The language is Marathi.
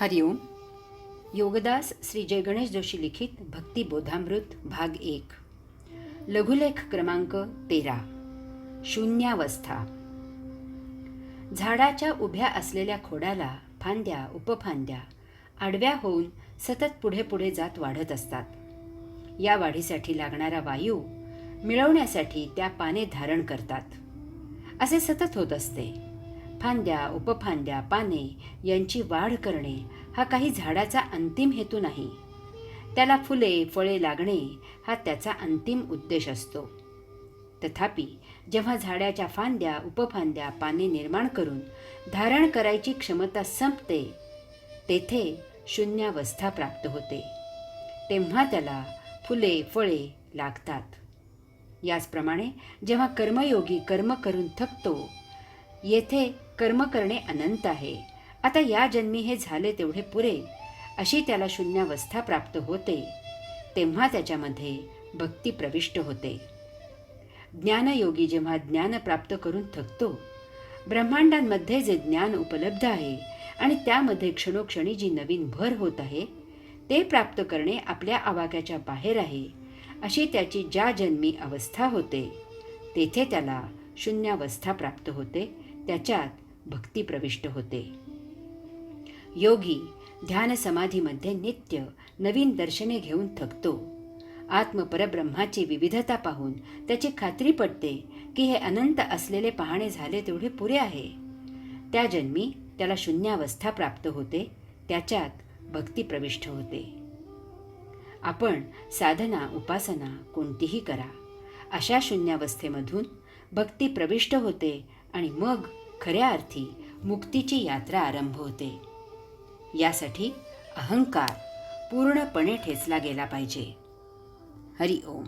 हरिओम. योगदास श्री जय गणेश जोशी लिखित भक्ती बोधामृत भाग 1. लघुलेख क्रमांक 13. शून्यावस्था. झाडाच्या उभ्या असलेल्या खोडाला फांद्या उपफांद्या आडव्या होऊन सतत पुढे पुढे जात वाढत असतात. या वाढीसाठी लागणारा वायू मिळवण्यासाठी त्या पाने धारण करतात. असे सतत होत असते. फांद्या उपफांद्या पाने यांची वाढ करणे हा काही झाडाचा अंतिम हेतू नाही. त्याला फुले फळे लागणे हा त्याचा अंतिम उद्देश असतो. तथापि जेव्हा झाडाच्या फांद्या उपफांद्या पाने निर्माण करून धारण करायची क्षमता संपते, तेथे शून्यावस्था प्राप्त होते. तेव्हा त्याला फुले फळे लागतात. याचप्रमाणे जेव्हा कर्मयोगी कर्म करून थकतो, येथे कर्म करणे अनंत आहे, आता या जन्मी हे झाले तेवढे पुरे, अशी त्याला शून्यावस्था प्राप्त होते. तेव्हा त्याच्यामध्ये भक्ती प्रविष्ट होते. ज्ञानयोगी जेव्हा ज्ञान प्राप्त करून थकतो, ब्रह्मांडांमध्ये जे ज्ञान उपलब्ध आहे आणि त्यामध्ये क्षणोक्षणी जी नवीन भर होत आहे, ते प्राप्त करणे आपल्या आवाक्याच्या बाहेर आहे, अशी त्याची ज्या जन्मी अवस्था होते, तेथे त्याला शून्यावस्था प्राप्त होते. त्याच्यात भक्ती प्रविष्ट होते. योगी ध्यान समाधीमध्ये नित्य नवीन दर्शने घेऊन थकतो. आत्मपरब्रह्माची विविधता पाहून त्याची खात्री पटते की हे अनंत असलेले पाहणे झाले तेवढे पुरे आहे. त्या जन्मी त्याला शून्यावस्था प्राप्त होते. त्याच्यात भक्ती प्रविष्ट होते. आपण साधना उपासना कोणतीही करा, अशा शून्यावस्थेमधून भक्ती प्रविष्ट होते आणि मग खऱ्या अर्थी मुक्तीची यात्रा आरंभ होते. यासाठी अहंकार पूर्णपणे ठेचला गेला पाहिजे. हरि ओम.